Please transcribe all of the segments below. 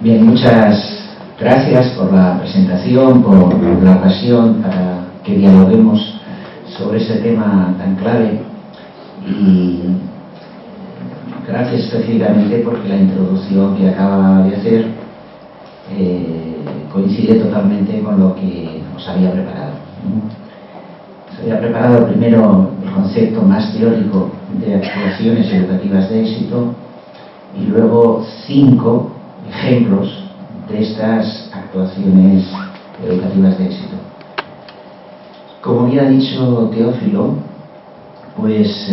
Bien, muchas gracias por la presentación, por la ocasión para que dialoguemos sobre ese tema tan clave, y gracias específicamente porque la introducción que acaba de hacer coincide totalmente con lo que os había preparado. Os había preparado primero el concepto más teórico de actuaciones educativas de éxito y luego 5 ejemplos de estas actuaciones educativas de éxito. Como bien ha dicho Teófilo, pues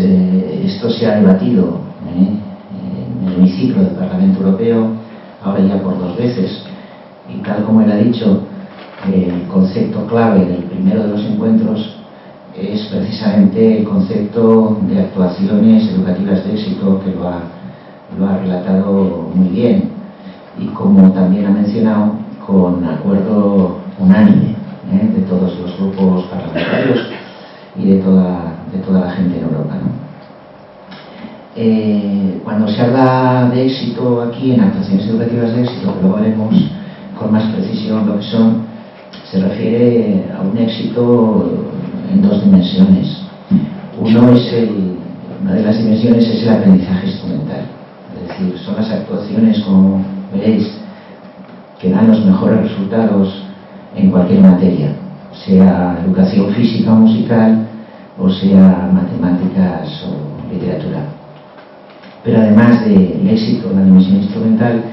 esto se ha debatido en el hemiciclo del Parlamento Europeo ahora ya por 2 veces, y tal como él ha dicho, el concepto clave del primero de los encuentros es precisamente el concepto de actuaciones educativas de éxito, que lo ha relatado muy bien, y como también ha mencionado, con acuerdo unánime de todos los grupos parlamentarios y de toda la gente en Europa, ¿no? Cuando se habla de éxito aquí, en actuaciones educativas de éxito, que luego veremos con más precisión lo que son, se refiere a un éxito en 2 dimensiones. Una de las dimensiones es el aprendizaje instrumental, es decir, son las actuaciones, como veréis, que dan los mejores resultados en cualquier materia, sea educación física o musical, o sea matemáticas o literatura. Pero además del éxito en la dimensión instrumental,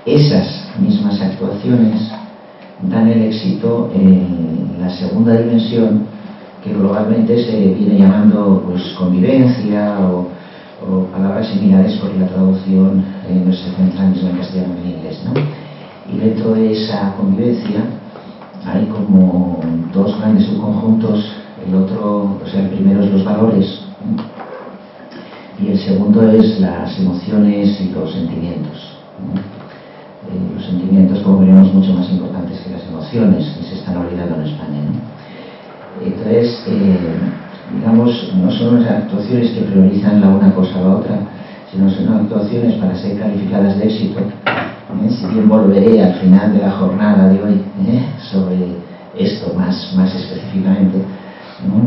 esas mismas actuaciones dan el éxito en la segunda dimensión, que globalmente se viene llamando pues convivencia o palabras similares, porque la traducción no se centra mismo en castellano que en inglés, ¿no? Y dentro de esa convivencia hay como 2 grandes subconjuntos. El primero es los valores y el segundo es las emociones y los sentimientos. Los sentimientos, como veremos, mucho más importantes que las emociones, que se están olvidando en España, ¿no? Entonces, digamos, no son unas actuaciones que priorizan la una cosa a la otra, sino son actuaciones para ser calificadas de éxito. Si bien volveré al final de la jornada de hoy sobre esto más específicamente,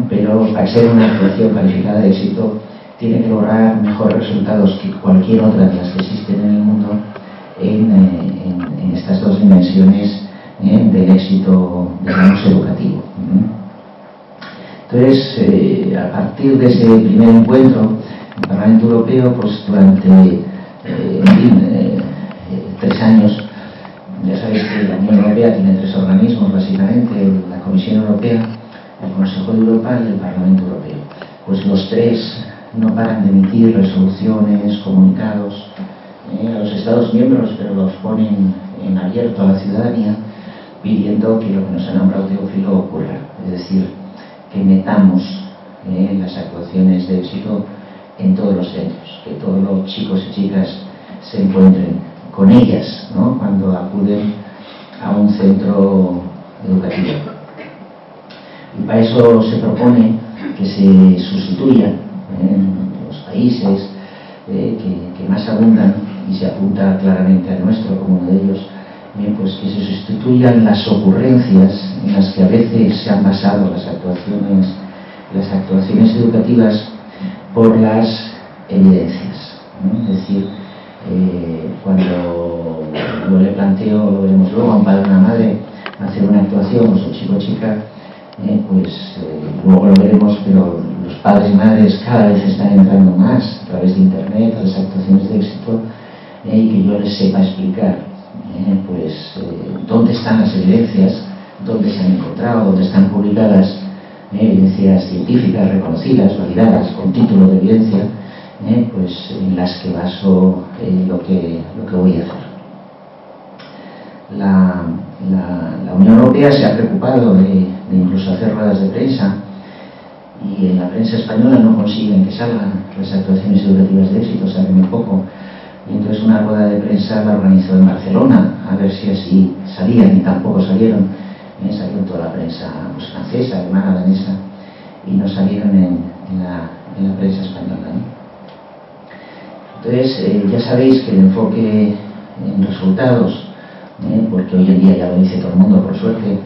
pero para ser una actuación calificada de éxito tiene que lograr mejores resultados que cualquier otra de las que existen en el mundo en estas 2 dimensiones del éxito, digamos, educativo. Entonces, a partir de ese primer encuentro, el Parlamento Europeo, pues durante 3 años, ya sabéis que la Unión Europea tiene 3 organismos básicamente: la Comisión Europea, el Consejo de Europa y el Parlamento Europeo. Pues los 3 no paran de emitir resoluciones, comunicados a los Estados miembros, pero los ponen en abierto a la ciudadanía, pidiendo que lo que nos ha nombrado Teófilo ocurra, es decir, que metamos las actuaciones de éxito en todos los centros, que todos los chicos y chicas se encuentren con ellas, ¿no?, cuando acuden a un centro educativo. Y para eso se propone que se sustituyan los países que más abundan, y se apunta claramente al nuestro como uno de ellos, pues que se sustituyan las ocurrencias en las que a veces se han basado las actuaciones educativas por las evidencias, ¿no? Es decir, cuando yo le planteo, lo veremos luego, a un padre o una madre hacer una actuación, pues un chico o chica, luego lo veremos, pero los padres y madres cada vez están entrando más a través de internet a las actuaciones de éxito, y que yo les sepa explicar dónde están las evidencias, dónde se han encontrado, dónde están publicadas evidencias científicas reconocidas, validadas, con título de evidencia, en las que baso lo que voy a hacer. La Unión Europea se ha preocupado de incluso hacer ruedas de prensa, y en la prensa española no consiguen que salgan las actuaciones educativas de éxito, salen muy poco. Y entonces una rueda de prensa la organizó en Barcelona, a ver si así salían, y tampoco salieron. Salió en toda la prensa francesa, alemana, danesa, y no salieron en la prensa española, ¿no? Entonces, ya sabéis que el enfoque en resultados porque hoy en día ya lo dice todo el mundo, por suerte,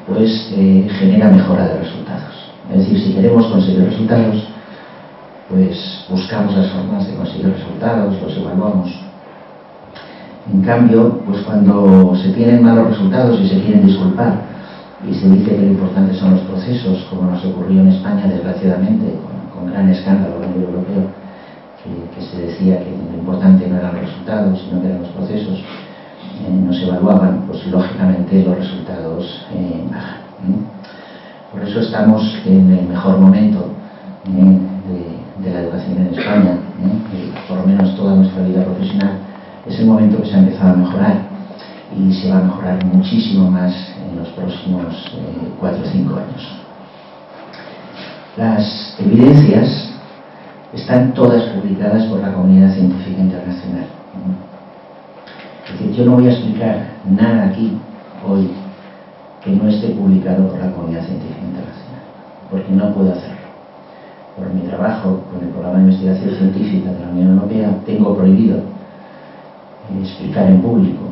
pues genera mejora de resultados. Es decir, si queremos conseguir resultados, pues buscamos las formas de conseguir resultados, los evaluamos. En cambio, pues cuando se tienen malos resultados y se quieren disculpar y se dice que lo importante son los procesos, como nos ocurrió en España, desgraciadamente, con gran escándalo a nivel europeo, que se decía que lo importante no eran los resultados, sino que eran los procesos, no se evaluaban, pues lógicamente los resultados bajan. Por eso estamos en el mejor momento de la educación en España, por lo menos toda nuestra vida profesional. Es el momento que se ha empezado a mejorar y se va a mejorar muchísimo más en los próximos 4 o 5 años. Las evidencias están todas publicadas por la comunidad científica internacional. Es decir, yo no voy a explicar nada aquí hoy que no esté publicado por la comunidad científica internacional, porque no puedo hacerlo. Por mi trabajo con el programa de investigación científica de la Unión Europea, tengo prohibido explicar en público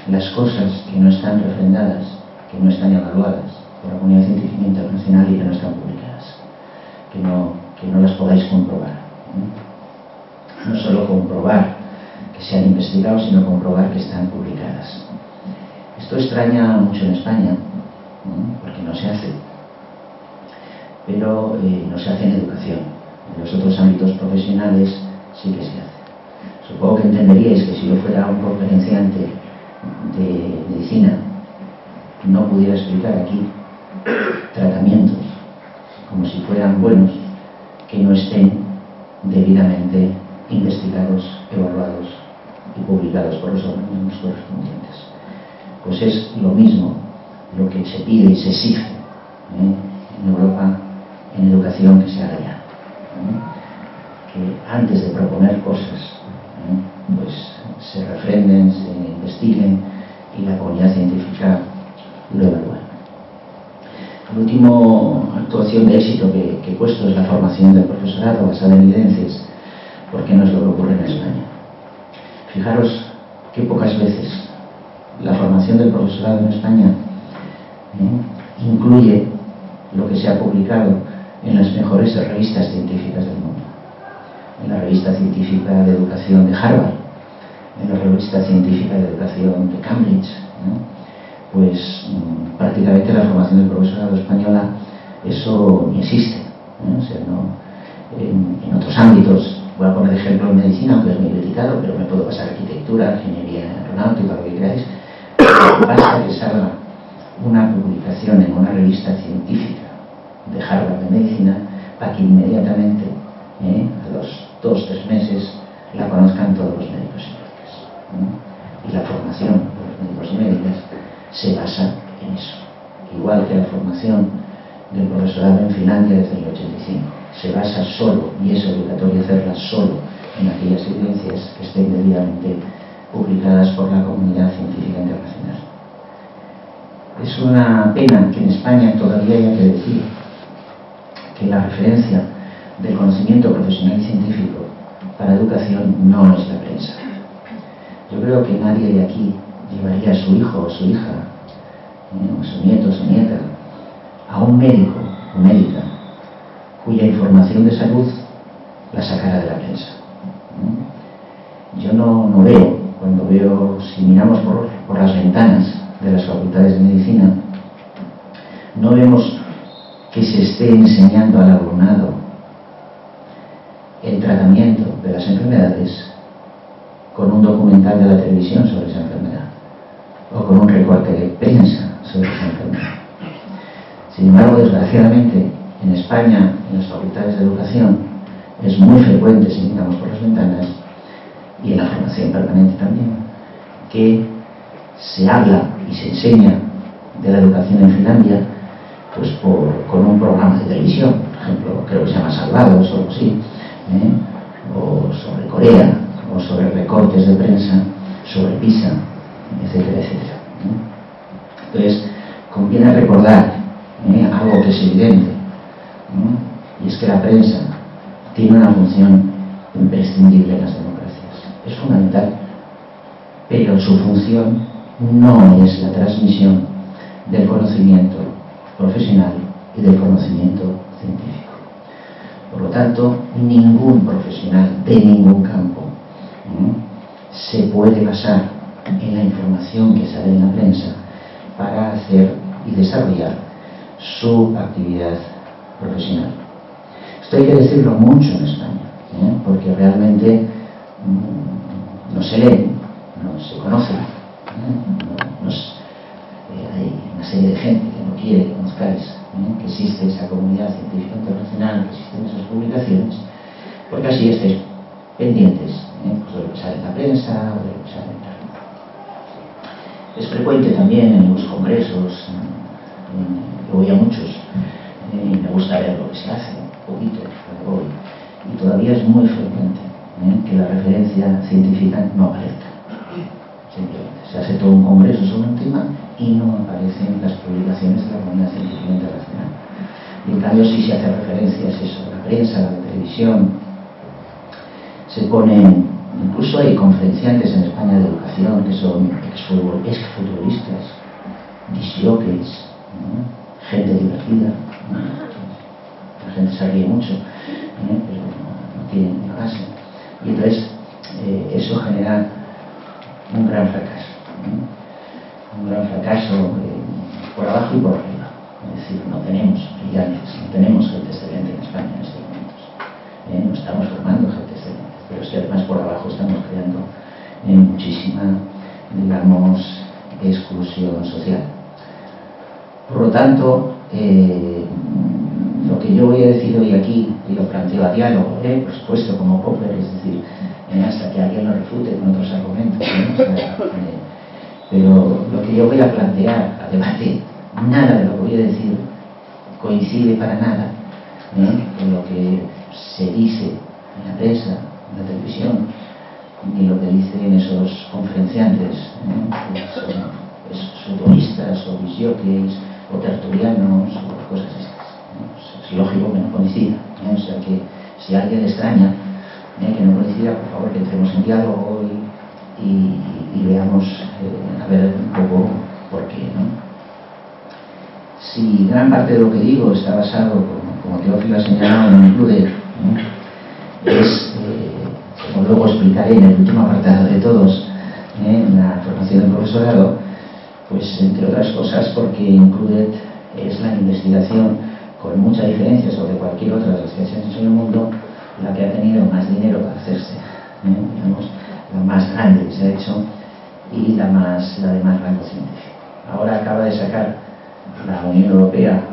las cosas que no están refrendadas, que no están evaluadas por la comunidad científica internacional y que no están publicadas, que no las podáis comprobar. No solo comprobar que se han investigado, sino comprobar que están publicadas. Esto extraña mucho en España, porque no se hace, pero no se hace en educación. En los otros ámbitos profesionales sí que se hace. Supongo que entenderíais que si yo fuera un conferenciante de medicina, no pudiera explicar aquí tratamientos como si fueran buenos, que no estén debidamente investigados, evaluados y publicados por los organismos correspondientes. Pues es lo mismo lo que se pide y se exige en Europa en educación que se haga ya. Que antes de proponer cosas, pues se refrenden, se investiguen y la comunidad científica lo evalúa. La última actuación de éxito que he puesto es la formación del profesorado basada en evidencias, porque no es lo que ocurre en España. Fijaros que pocas veces la formación del profesorado en España incluye lo que se ha publicado en las mejores revistas científicas del mundo. En la revista científica de educación de Harvard, en la revista científica de educación de Cambridge, pues prácticamente la formación del profesorado española, eso ni existe. O sea, en otros ámbitos, voy a poner ejemplo en medicina, aunque es muy criticado, pero me puedo pasar arquitectura, ingeniería aeronáutica, lo que queráis. Basta que salga una publicación en una revista científica de Harvard de medicina para que inmediatamente, a los 2 o 3 meses, la conozcan todos los médicos y médicas. Y la formación de los médicos y médicas se basa en eso. Igual que la formación del profesorado en Finlandia desde el 85. Se basa solo, y es obligatorio hacerla solo, en aquellas evidencias que estén debidamente publicadas por la comunidad científica internacional. Es una pena que en España todavía haya que decir que la referencia del conocimiento profesional y científico para educación no es la prensa. Yo creo que nadie de aquí llevaría a su hijo o su hija, o su nieto o su nieta, a un médico o médica cuya información de salud la sacara de la prensa. Yo no veo, cuando veo, si miramos por las ventanas de las facultades de medicina, no vemos que se esté enseñando al alumnado el tratamiento de las enfermedades con un documental de la televisión sobre esa enfermedad o con un recorte de prensa sobre esa enfermedad. Sin embargo, desgraciadamente, en España, en las facultades de educación, es muy frecuente, si miramos por las ventanas, y en la formación permanente también, que se habla y se enseña de la educación en Finlandia pues con un programa de televisión, por ejemplo, creo que se llama Salvados o algo así, o sobre Corea, o sobre recortes de prensa, sobre PISA, etcétera, etcétera. Entonces, conviene recordar algo que es evidente, y es que la prensa tiene una función imprescindible en las democracias. Es fundamental, pero su función no es la transmisión del conocimiento profesional y del conocimiento científico. Por lo tanto, ningún profesional de ningún campo se puede basar en la información que sale en la prensa para hacer y desarrollar su actividad profesional. Esto hay que decirlo mucho en España, porque realmente no se lee, no se conoce. Hay una serie de gente que no quiere que conozcáis que existe esa comunidad científica internacional, que existen esas publicaciones, porque así estáis pendientes pues de lo que sale en la prensa o de lo que sale en internet. Es frecuente también en los congresos, yo voy a muchos, y me gusta ver lo que se hace, un poquito, cuando voy, y todavía es muy frecuente que la referencia científica no aparezca. Simplemente se hace todo un congreso sobre un tema y no aparecen las publicaciones de la comunidad científica internacional. Y en cambio sí se hace referencias eso, la prensa, la televisión, se ponen, incluso hay conferenciantes en España de educación que son exfutbolistas, disjockeys, gente divertida, la gente se ríe mucho, pero no tiene una base. Y entonces eso genera un gran fracaso. Un gran fracaso por abajo y por arriba. Es decir, no tenemos brillantes, no tenemos gente excelente en España en estos momentos. No estamos formando gente excelente, pero es que además por abajo estamos creando muchísima, digamos, exclusión social. Por lo tanto, lo que yo voy a decir hoy aquí, y lo planteo a diálogo, por supuesto, como Popper, es decir, hasta que alguien lo refute con otros argumentos, pero lo que yo voy a plantear, a debatir, nada de lo que voy a decir coincide para nada con lo que se dice en la prensa, en la televisión, ni lo que dicen esos conferenciantes, que son futbolistas o disjockeys o tertulianos o cosas estas. Es lógico que no coincida. O sea que si a alguien le extraña que no coincida, por favor que entremos en diálogo y veamos a ver un poco por qué, Si gran parte de lo que digo está basado, como Teófilo ha señalado, en Includet, es, como luego explicaré en el último apartado de todos, en la formación del profesorado, pues entre otras cosas porque Includet es la investigación, con mucha diferencia sobre cualquier otra de las que se han hecho en el mundo, la que ha tenido más dinero para hacerse, digamos, la más grande que se ha hecho y la de más rango científico. Ahora acaba de sacar la Unión Europea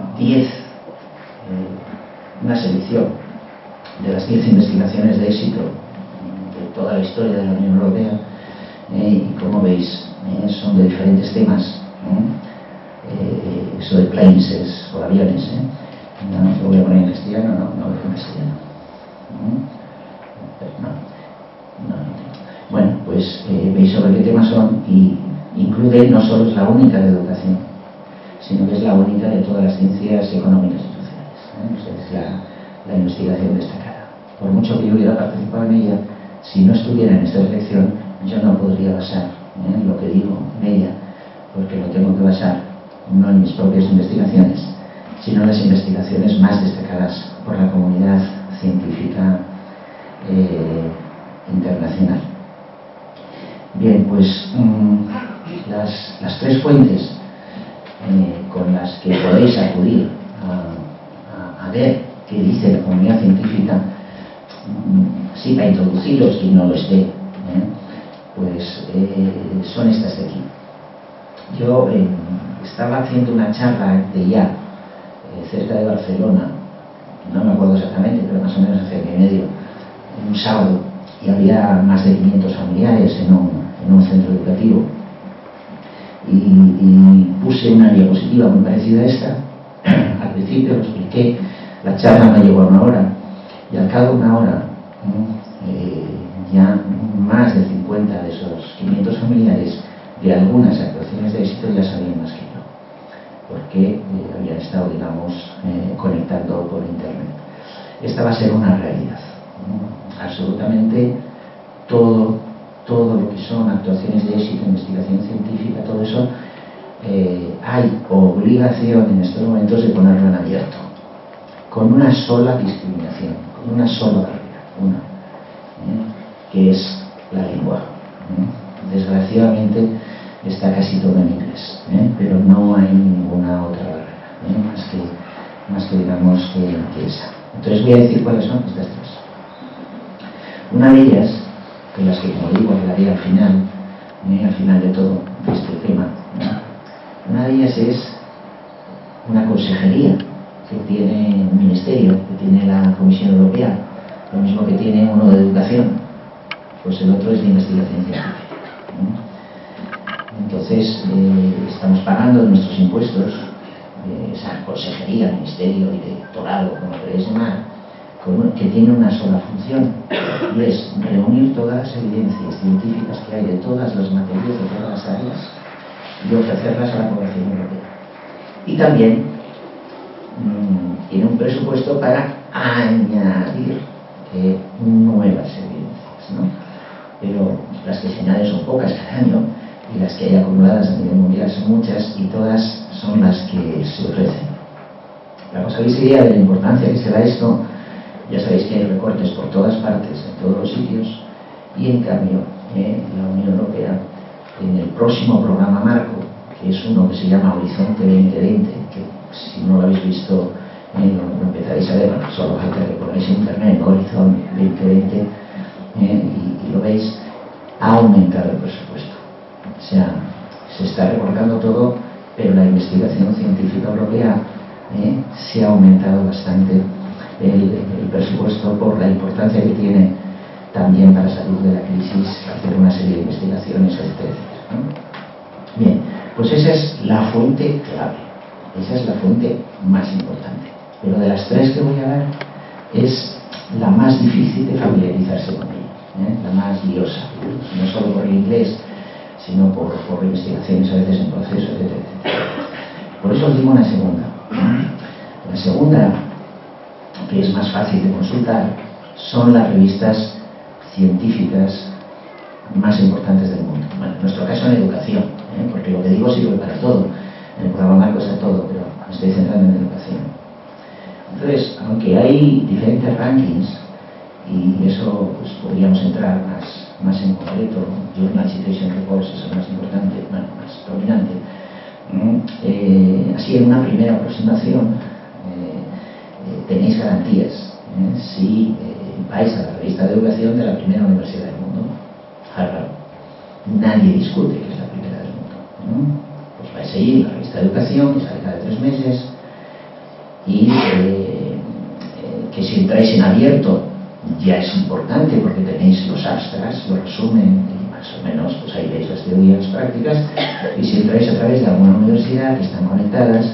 una selección de las 10 investigaciones de éxito de toda la historia de la Unión Europea, y como veis son de diferentes temas. Eso de planes por aviones, no lo voy a poner en castellano, no en castellano. Bueno, pues veis sobre qué temas son, y Includet no solo es la única de educación, sino que es la única de todas las ciencias económicas y sociales. Es la investigación destacada. Por mucho que yo hubiera participado en ella, si no estuviera en esta selección, yo no podría basar lo que digo en ella, porque lo tengo que basar no en mis propias investigaciones, sino en las investigaciones más destacadas por la comunidad científica internacional. Bien, pues las tres fuentes con las que podéis acudir a ver qué dice la comunidad científica, sí, para introduciros quien no lo esté, pues son estas de aquí. Yo estaba haciendo una charla de IA cerca de Barcelona, no me acuerdo exactamente, pero más o menos hace año y medio, un sábado, y había más de 500 familiares en un centro educativo, y puse una diapositiva muy parecida a esta. Al principio lo expliqué, la charla me llevó a 1 hora, y al cabo de 1 hora ya más de 50 de esos 500 familiares de algunas actuaciones de éxito ya sabían más que yo, porque habían estado, digamos, conectando por internet. Esta va a ser una realidad. Absolutamente todo lo que son actuaciones de éxito, investigación científica, todo obligación en estos momentos de ponerlo en abierto, con una sola discriminación, con una sola barrera, que es la lengua. Desgraciadamente está casi todo en inglés, pero no hay ninguna otra barrera, más que digamos que esa. Entonces voy a decir cuáles son estas tres. Una de ellas, que las que como digo hablaré al final de todo de este tema, una de ellas es una consejería que tiene un ministerio, que tiene la Comisión Europea, lo mismo que tiene uno de educación, pues el otro es de investigación científica. Entonces estamos pagando de nuestros impuestos esa consejería, ministerio, directorado, como queréis llamar, que tiene una sola función, y es reunir todas las evidencias científicas que hay de todas las materias, de todas las áreas, y ofrecerlas a la población europea. Y también tiene un presupuesto para añadir nuevas evidencias, ¿no? Pero las que se añaden son pocas cada año, y las que hay acumuladas a nivel mundial son muchas, y todas son las que se ofrecen. Para que os hagáis idea de la importancia que se da esto, ya sabéis que hay recortes por todas partes, en todos los sitios, y en cambio la Unión Europea, en el próximo programa marco, que es uno que se llama Horizonte 2020, que si no lo habéis visto lo empezaréis a ver, solo falta que ponéis en internet Horizonte 2020 y lo veis, ha aumentado el presupuesto. O sea, se está recortando todo, pero la investigación científica europea se ha aumentado bastante el presupuesto por la importancia que tiene también para salir de la crisis, hacer una serie de investigaciones, etc. Bien, pues esa es la fuente clave, esa es la fuente más importante. Pero de las tres que voy a dar, es la más difícil de familiarizarse con ella, la más liosa, no solo por el inglés, sino por investigaciones a veces en proceso, etc. Por eso os digo una segunda. La segunda, que es más fácil de consultar, son las revistas científicas más importantes del mundo. Bueno, en nuestro caso en educación, porque lo que digo sirve para todo. En el programa marco está todo, pero me estoy centrando en educación. Entonces, aunque hay diferentes rankings, y eso pues podríamos entrar más en concreto, Journal Citation Reports es el más importante, bueno, más dominante, así en una primera aproximación tenéis garantías si vais a la revista de educación de la primera universidad del mundo, Harvard. Nadie discute que es la primera del mundo, pues vais a ir a la revista de educación, que sale cada 3 meses, y que si entráis en abierto ya es importante porque tenéis los abstracts, lo resumen, y más o menos pues ahí veis las teorías prácticas, y si entráis a través de alguna universidad que están conectadas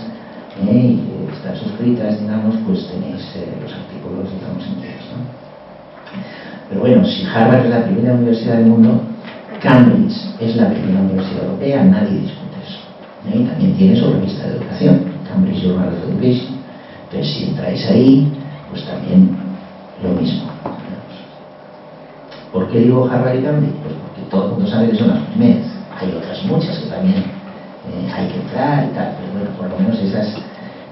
y están suscritas, digamos, pues tenéis los artículos, digamos, enteros, ¿no? Pero bueno, si Harvard es la primera universidad del mundo, Cambridge es la primera universidad europea, nadie discute eso. Y también tiene su revista de educación, Cambridge Journal of Education. Entonces, si entráis ahí, pues también lo mismo. ¿Por qué digo Harvard y Cambridge? Pues porque todo el mundo sabe que son las primeras. Hay otras muchas que también hay que entrar y tal, pero bueno, por lo menos esas,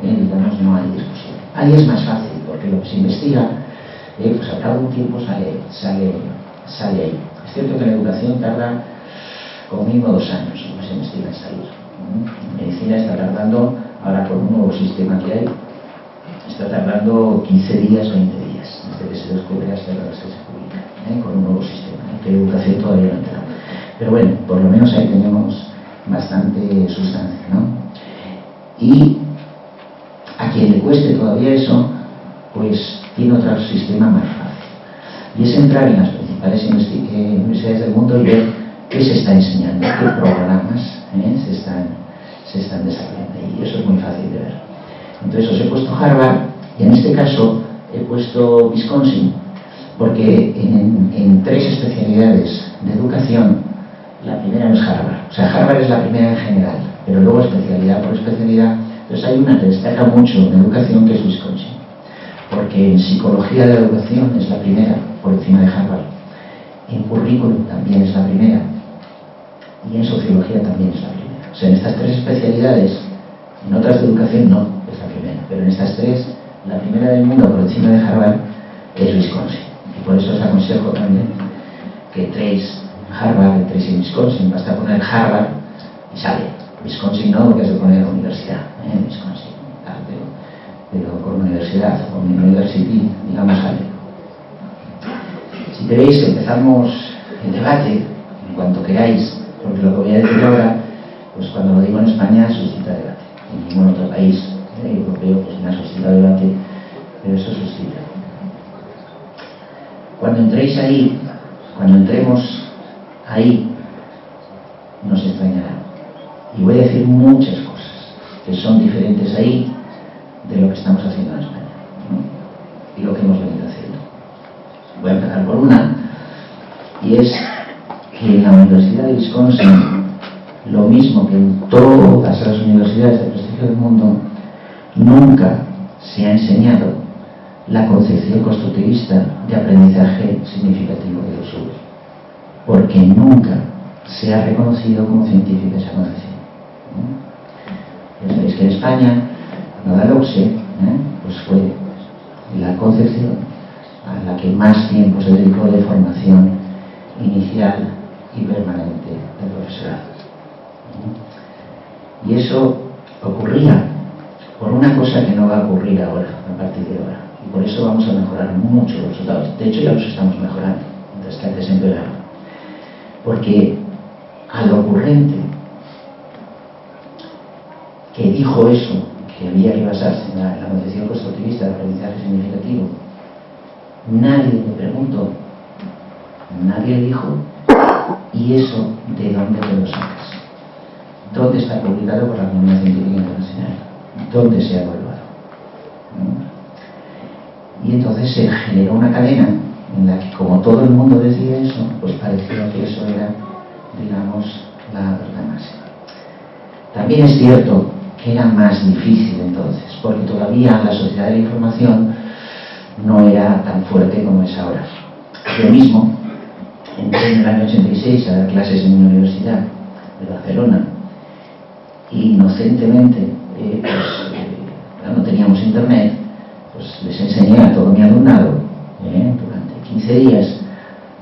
digamos, no hay discusión. Ahí es más fácil, porque lo que se investiga, pues al cabo de un tiempo sale ahí. Es cierto que la educación tarda como mínimo 2 años, lo que se investiga en salir. Medicina está tardando, ahora con un nuevo sistema que hay, está tardando 15 días, 20 días, desde que se descubre hasta que se publica, con un nuevo sistema, que educación todavía no entra. Pero bueno, por lo menos ahí tenemos bastante sustancia, ¿no? Y a quien le cueste todavía eso, pues tiene otro sistema más fácil. Y es entrar en las principales universidades del mundo y ver qué se está enseñando, qué programas se están desarrollando. Y eso es muy fácil de ver. Entonces os he puesto Harvard, y en este caso he puesto Wisconsin, porque en 3 especialidades de educación, la primera no es Harvard. O sea, Harvard es la primera en general, pero luego especialidad por especialidad. Entonces hay una que destaca mucho en educación, que es Wisconsin, porque en psicología de la educación es la primera, por encima de Harvard. En currículum también es la primera, y en sociología también es la primera. O sea, en estas 3 especialidades En otras de educación no, es la primera, pero en estas tres, la primera del mundo por encima de Harvard es Wisconsin. Y por eso os aconsejo también que entréis Harvard, entréis en Wisconsin, basta poner Harvard y sale. Wisconsin no, porque has de poner universidad, Wisconsin, pero por universidad, o university, digamos sale. Si queréis empezamos el debate, en cuanto queráis, porque lo que voy a decir ahora, pues cuando lo digo en España suscita debate. En ningún otro país europeo pues no ha suscitado debate, pero eso suscita. Cuando entréis ahí, cuando entremos ahí, nos extrañará. Y voy a decir muchas cosas que son diferentes ahí de lo que estamos haciendo en España, ¿no? Y lo que hemos venido haciendo. Voy a empezar por una, y es que en la Universidad de Wisconsin, lo mismo que en todas las universidades de prestigio del mundo, nunca se ha enseñado la concepción constructivista de aprendizaje significativo de los UV, porque nunca se ha reconocido como científica esa concepción. Ya sabéis que en España, cuando la OCSE, pues fue la concepción a la que más tiempo se dedicó de formación inicial y permanente del profesorado. Y eso ocurría por una cosa que no va a ocurrir ahora, a partir de ahora. Y por eso vamos a mejorar mucho los resultados. De hecho, ya los estamos mejorando, mientras que antes empeoraban. Porque a lo ocurrente que dijo eso, que había que basarse en la concepción constructivista de aprendizaje significativo, nadie le preguntó, nadie le dijo, ¿y eso de dónde te lo sacas? ¿Dónde está publicado por la Comunidad Científica Internacional? ¿Dónde se ha evaluado? Y entonces se generó una cadena en la que, como todo el mundo decía eso, pues parecía que eso era, digamos, la verdad máxima. También es cierto que era más difícil entonces, porque todavía la sociedad de la información no era tan fuerte como es ahora. Yo mismo entré en el año 86 a dar clases en mi universidad de Barcelona y inocentemente, no teníamos internet, pues les enseñé a todo mi alumnado durante 15 días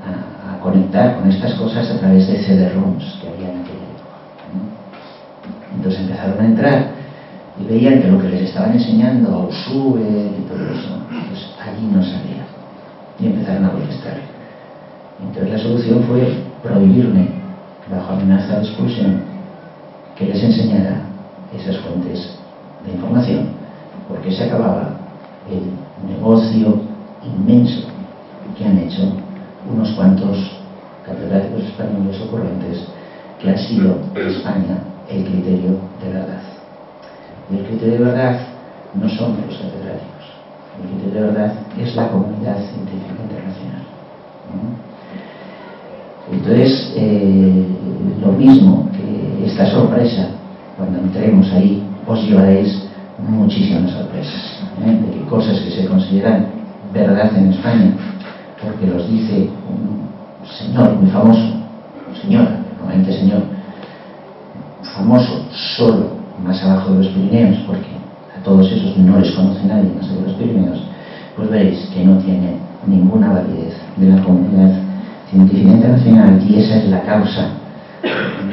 a conectar con estas cosas a través de CD-ROMs que había en aquella época. Entonces empezaron a entrar y veían que lo que les estaban enseñando, a Usube y todo eso, pues allí no salía. Y empezaron a protestar. Entonces la solución fue prohibirme, bajo amenaza de expulsión, que les enseñara esas fuentes de información, porque se acababa el negocio inmenso que han hecho unos cuantos catedráticos españoles ocurrentes que han sido en España el criterio de verdad. Y el criterio de verdad no son los catedráticos, el criterio de verdad es la comunidad científica internacional. Entonces, lo mismo que esta sorpresa, cuando entremos ahí, os llevaréis muchísimas sorpresas, de que cosas que se consideran verdad en España, porque los dice un señor muy famoso, señora, normalmente señor, famoso solo más abajo de los Pirineos, porque a todos esos no les conoce nadie más de los Pirineos, pues veréis que no tiene ninguna validez de la comunidad científica internacional, y esa es la causa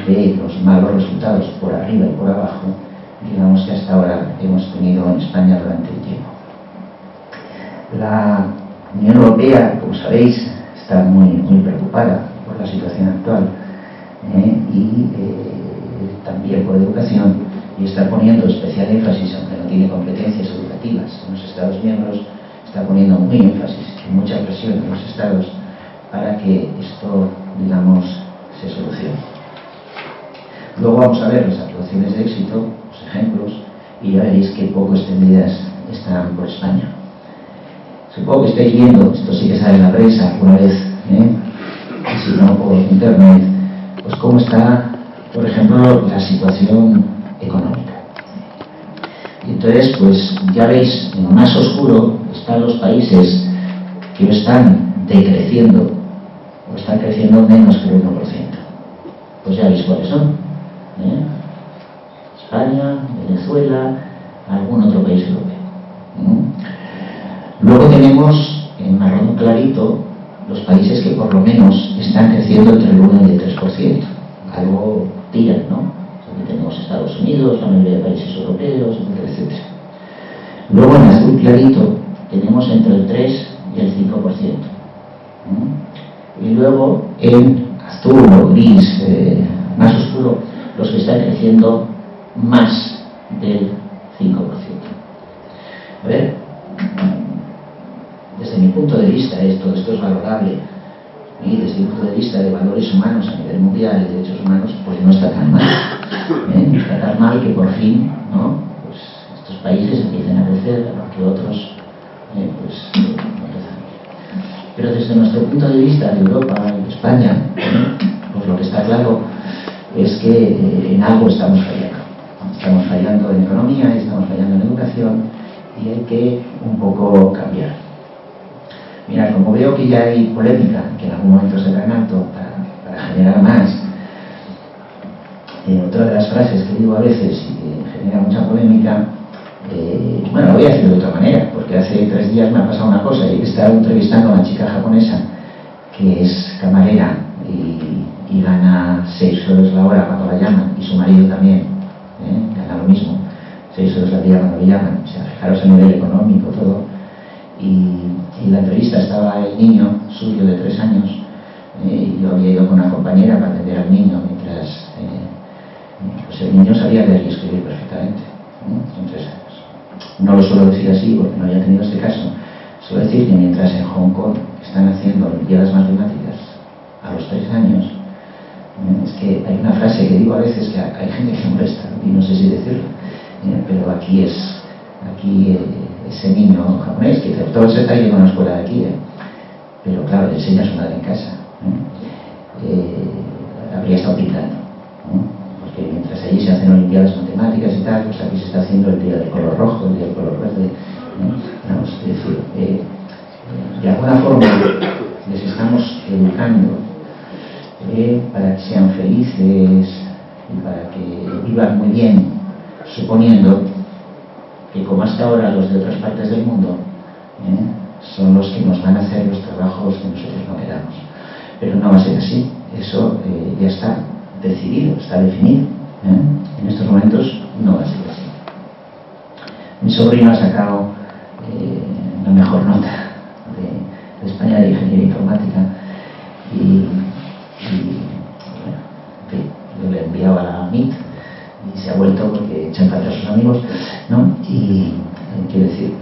de los malos resultados por arriba y por abajo, digamos, que hasta ahora hemos tenido en España durante el tiempo. La Unión Europea, como sabéis, está muy preocupada por la situación actual y también por educación, y está poniendo especial énfasis, aunque no tiene competencias educativas en los Estados miembros, está poniendo muy énfasis y mucha presión en los Estados para que esto, digamos, se solucione. Luego vamos a ver las actuaciones de éxito, los ejemplos, y ya veréis que poco extendidas están por España. Supongo que estáis viendo, esto sí que sale en la prensa alguna vez, y si no por internet, pues cómo está, por ejemplo, la situación económica. Y entonces, pues ya veis, en más oscuro están los países que están decreciendo, o están creciendo menos que el 1%. Pues ya veis cuáles son. España, Venezuela, Venezuela, algún otro país europeo. Luego tenemos en marrón clarito los países que por lo menos están creciendo entre el 1 y el 3%. Algo tiran, ¿no? Aquí tenemos Estados Unidos, la mayoría de países europeos, etcétera, etcétera. Luego en azul clarito tenemos entre el 3 y el 5%. Y luego en azul o gris más oscuro, los que están creciendo más del 5%. A ver, desde mi punto de vista todo esto es valorable, y desde mi punto de vista de valores humanos a nivel mundial y derechos humanos, pues no está tan mal. No está tan mal que por fin, ¿no?, pues estos países empiecen a crecer, que otros pues no crezcan. Pero desde nuestro punto de vista de Europa y de España, pues lo que está claro es que en algo estamos fallando. Estamos fallando en economía, estamos fallando en educación, y hay que un poco cambiar. Mira, como veo que ya hay polémica, que en algún momento se traen alto para generar más, otra de las frases que digo a veces y que genera mucha polémica, bueno, lo voy a decir de otra manera, porque hace 3 días me ha pasado una cosa, y he estado entrevistando a una chica japonesa que es camarera y gana 6 euros la hora cuando la llaman, y su marido también gana lo mismo, 6 euros al día cuando le llaman. O sea, fijaros el nivel económico, todo. Y en la entrevista estaba el niño suyo de 3 años, y yo había ido con una compañera para atender al niño mientras pues el niño sabía leer y escribir perfectamente, en 3 años. No lo suelo decir así porque no haya tenido este caso. Suelo decir que mientras en Hong Kong están haciendo olimpiadas matemáticas a los 3 años, es que hay una frase que digo a veces que hay gente que molesta, y no sé si decirlo, pero aquí ese niño japonés, que todo se está yendo a una escuela de aquí, pero claro, le enseña a su madre en casa, habría estado pintando, porque mientras allí se hacen olimpiadas matemáticas y tal, pues aquí se está haciendo el día del color rojo, el día del color verde, vamos, es decir, de alguna forma les estamos educando para que sean felices y para que vivan muy bien, suponiendo que como hasta ahora los de otras partes del mundo son los que nos van a hacer los trabajos que nosotros no queramos. Pero no va a ser así, eso ya está decidido, está definido. En estos momentos no va a ser así. Mi sobrino ha sacado la mejor nota de España de Ingeniería Informática y bueno, en fin, yo le he enviado a la MIT y se ha vuelto porque echan para atrás a sus amigos, ¿no? Y quiero decir,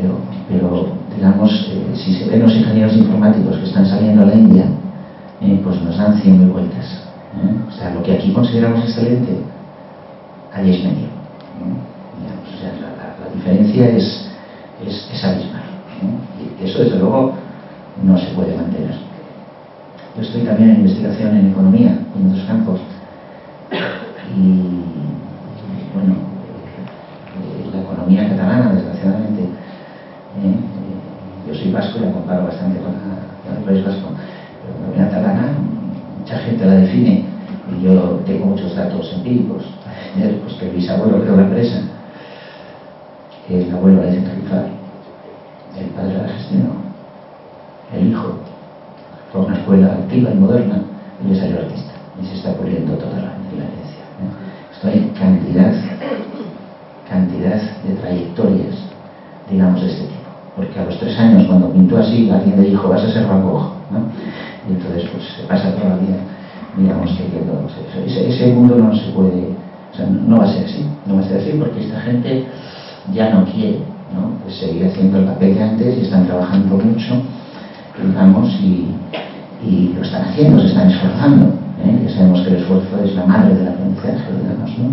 pero digamos, si se ven los ingenieros informáticos que están saliendo a la India, pues nos dan 100.000 vueltas. O sea, lo que aquí consideramos excelente, allí es medio. Digamos, o sea, la diferencia es abismal. Y eso, desde luego, no se puede mantener. Yo estoy también en investigación en economía y en otros campos. Y bueno, la economía catalana, desgraciadamente, yo soy vasco y la comparo bastante con el País Vasco, pero la economía catalana, mucha gente la define, y yo tengo muchos datos empíricos, pues que el bisabuelo creó la empresa, el abuelo la hizo tarifar, el padre la gestionó, el hijo fue a una escuela activa y moderna y le salió artista, y se está puliendo toda la herencia. Esto hay cantidad de trayectorias, digamos, de este tipo. Porque a los 3 años, cuando pintó así, alguien le dijo, vas a ser Van Gogh, ¿no? Y entonces, pues, se pasa toda la vida, digamos, que ese mundo no se puede, o sea, no va a ser así. No va a ser así porque esta gente ya no quiere, ¿no?, pues seguir haciendo el papel de antes, y están trabajando mucho, digamos, y lo están haciendo, se están esforzando. Ya sabemos que el esfuerzo es la madre del aprendizaje, digamos, ¿no?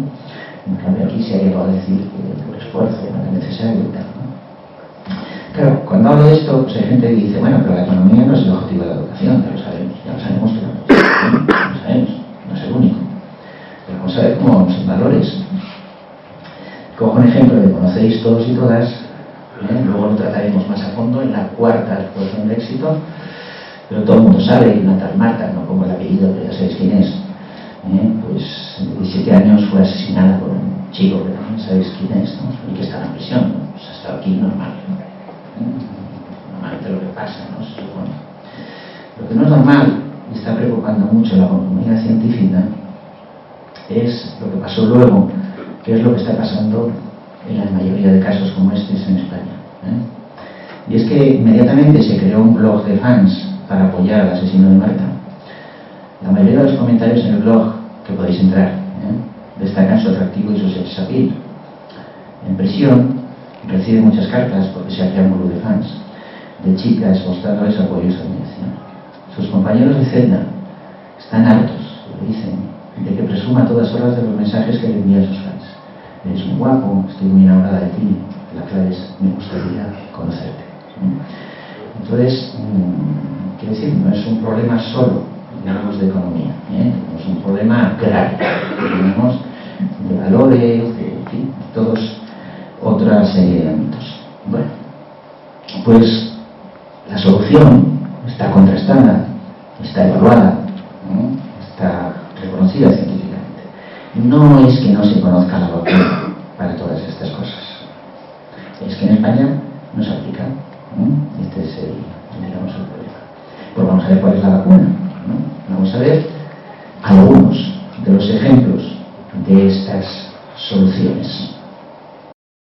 En cambio, aquí se ha llegado a decir que el esfuerzo no es necesario y tal, ¿no? Claro, cuando hablo de esto, pues hay gente que dice, bueno, pero la economía no es el objetivo de la educación, ya lo sabemos que no, lo sabemos, no es el único. Pero vamos a ver cómo vamos en valores. Cojo un ejemplo que conocéis todos y todas, luego lo trataremos más a fondo en la 4ª exposición de éxito, pero todo el mundo sabe que una tal Marta, no como el apellido, pero ya sabéis quién es, pues en 17 años fue asesinada por un chico que no sabéis quién es, ¿no? Y que está en prisión, ¿no? Pues ha estado aquí normal, ¿no? Normalmente lo que pasa, ¿no? Se supone. Lo que no es normal y está preocupando mucho a la comunidad científica es lo que pasó luego, que es lo que está pasando en la mayoría de casos como estos en España, ¿eh? Y es que inmediatamente se creó un blog de fans para apoyar al asesino de Marta. La mayoría de los comentarios en el blog, que podéis entrar, destacan su atractivo y su sex appeal. En prisión recibe muchas cartas porque se ha creado un grupo de fans, de chicas mostrándoles apoyo y su admiración. Sus compañeros de celda están hartos, le dicen, de que presuma a todas horas de los mensajes que le envían sus fans. Eres muy guapo, estoy muy enamorada de ti, la clave es, me gustaría conocerte. Entonces, quiero decir, no es un problema solo, digamos, de economía, no es un problema grave, tenemos de valores, en fin, todos otros ámbitos. Bueno, pues la solución está contrastada, está evaluada, está reconocida científicamente. No es que no se conozca la vacuna para todas estas cosas, es que en España no se aplica. Este es digamos, el problema. Pues vamos a ver cuál es la vacuna, ¿no? Vamos a ver algunos de los ejemplos de estas soluciones.